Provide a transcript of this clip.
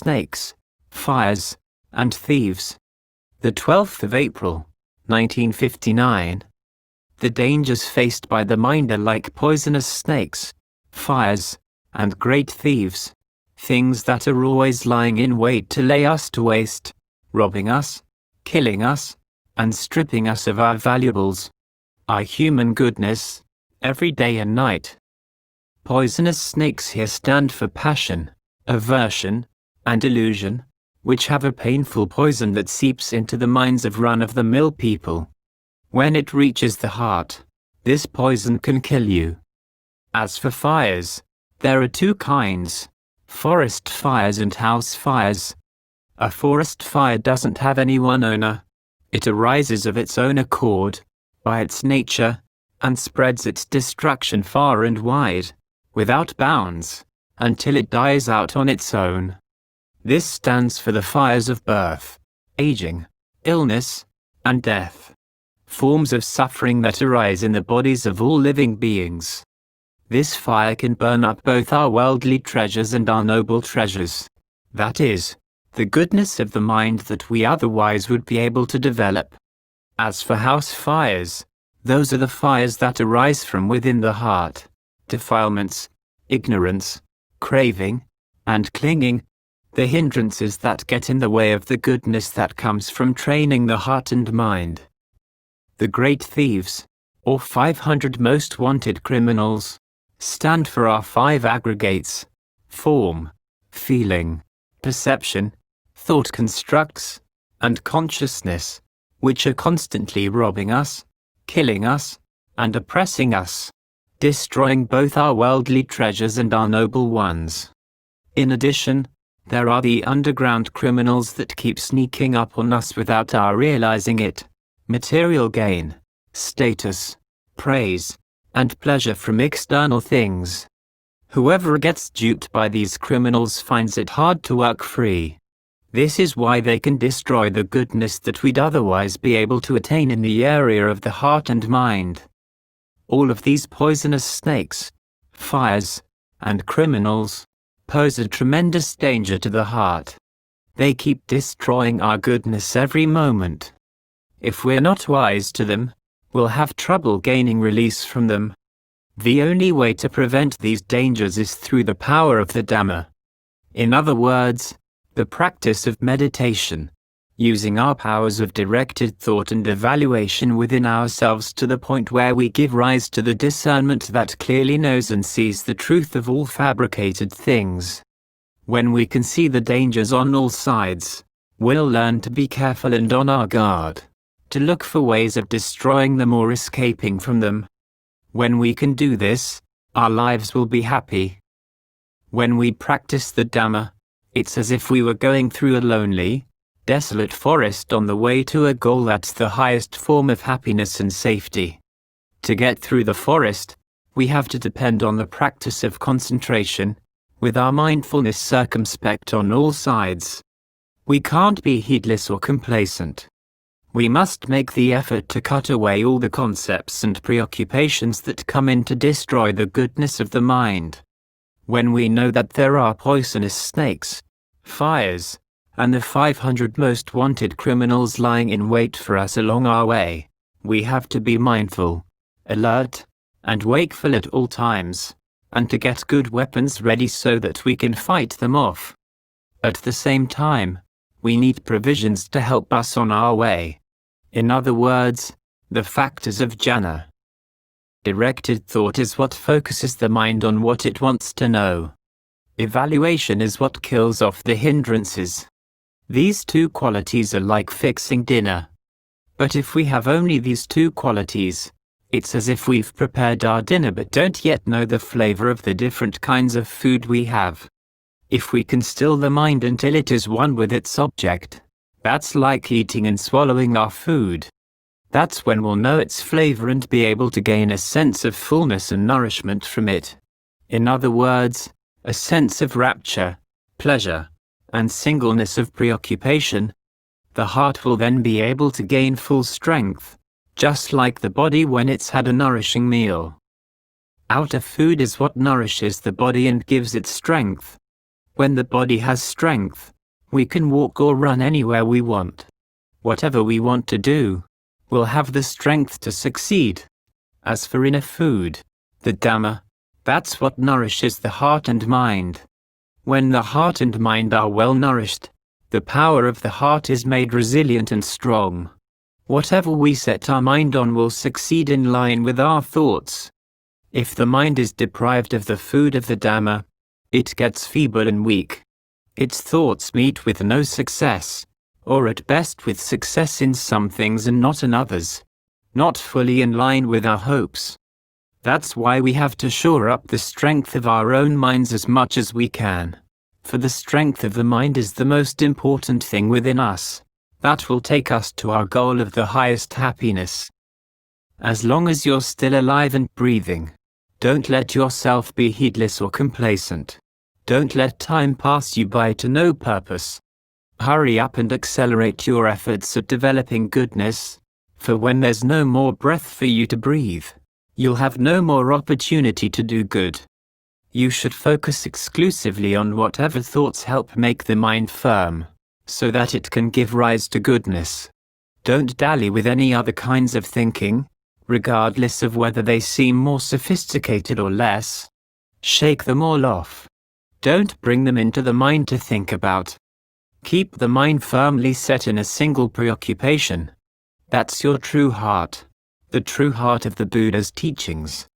snakes, fires, and thieves. The 12th of April, 1959. The dangers faced by the mind are like poisonous snakes, fires, and great thieves, things that are always lying in wait to lay us to waste, robbing us, killing us, and stripping us of our valuables, our human goodness, every day and night. Poisonous snakes here stand for passion, aversion, and illusion, which have a painful poison that seeps into the minds of run-of-the-mill people. When it reaches the heart, this poison can kill you. As for fires, there are two kinds: forest fires and house fires. A forest fire doesn't have any one owner. It arises of its own accord, by its nature, and spreads its destruction far and wide, without bounds, until it dies out on its own. This stands for the fires of birth, aging, illness, and death, forms of suffering that arise in the bodies of all living beings. This fire can burn up both our worldly treasures and our noble treasures, that is, the goodness of the mind that we otherwise would be able to develop. As for house fires, those are the fires that arise from within the heart: defilements, ignorance, craving, and clinging, the hindrances that get in the way of the goodness that comes from training the heart and mind. The great thieves, or 500 most wanted criminals, stand for our 5 aggregates: form, feeling, perception, thought constructs, and consciousness, which are constantly robbing us, killing us, and oppressing us, destroying both our worldly treasures and our noble ones. In addition, there are the underground criminals that keep sneaking up on us without our realizing it: material gain, status, praise, and pleasure from external things. Whoever gets duped by these criminals finds it hard to work free. This is why they can destroy the goodness that we'd otherwise be able to attain in the area of the heart and mind. All of these poisonous snakes, fires, and criminals pose a tremendous danger to the heart. They keep destroying our goodness every moment. If we're not wise to them, we'll have trouble gaining release from them. The only way to prevent these dangers is through the power of the Dhamma. In other words, the practice of meditation, using our powers of directed thought and evaluation within ourselves to the point where we give rise to the discernment that clearly knows and sees the truth of all fabricated things. When we can see the dangers on all sides, we'll learn to be careful and on our guard, to look for ways of destroying them or escaping from them. When we can do this, our lives will be happy. When we practice the Dhamma, it's as if we were going through a lonely, desolate forest on the way to a goal that's the highest form of happiness and safety. To get through the forest, we have to depend on the practice of concentration, with our mindfulness circumspect on all sides. We can't be heedless or complacent. We must make the effort to cut away all the concepts and preoccupations that come in to destroy the goodness of the mind. When we know that there are poisonous snakes, fires, and the 500 most wanted criminals lying in wait for us along our way, we have to be mindful, alert, and wakeful at all times, and to get good weapons ready so that we can fight them off. At the same time, we need provisions to help us on our way. In other words, the factors of jhana. Directed thought is what focuses the mind on what it wants to know. Evaluation is what kills off the hindrances. These two qualities are like fixing dinner. But if we have only these two qualities, it's as if we've prepared our dinner but don't yet know the flavor of the different kinds of food we have. If we can still the mind until it is one with its object, that's like eating and swallowing our food. That's when we'll know its flavor and be able to gain a sense of fullness and nourishment from it. In other words, a sense of rapture, pleasure, and singleness of preoccupation. The heart will then be able to gain full strength, just like the body when it's had a nourishing meal. Outer food is what nourishes the body and gives it strength. When the body has strength, we can walk or run anywhere we want. Whatever we want to do, we'll have the strength to succeed. As for inner food, the Dhamma, that's what nourishes the heart and mind. When the heart and mind are well nourished, the power of the heart is made resilient and strong. Whatever we set our mind on will succeed in line with our thoughts. If the mind is deprived of the food of the Dhamma, it gets feeble and weak. Its thoughts meet with no success, or at best with success in some things and not in others, not fully in line with our hopes. That's why we have to shore up the strength of our own minds as much as we can. For the strength of the mind is the most important thing within us. That will take us to our goal of the highest happiness. As long as you're still alive and breathing, don't let yourself be heedless or complacent. Don't let time pass you by to no purpose. Hurry up and accelerate your efforts at developing goodness, for when there's no more breath for you to breathe, you'll have no more opportunity to do good. You should focus exclusively on whatever thoughts help make the mind firm, so that it can give rise to goodness. Don't dally with any other kinds of thinking, regardless of whether they seem more sophisticated or less. Shake them all off. Don't bring them into the mind to think about. Keep the mind firmly set in a single preoccupation. That's your true heart, the true heart of the Buddha's teachings.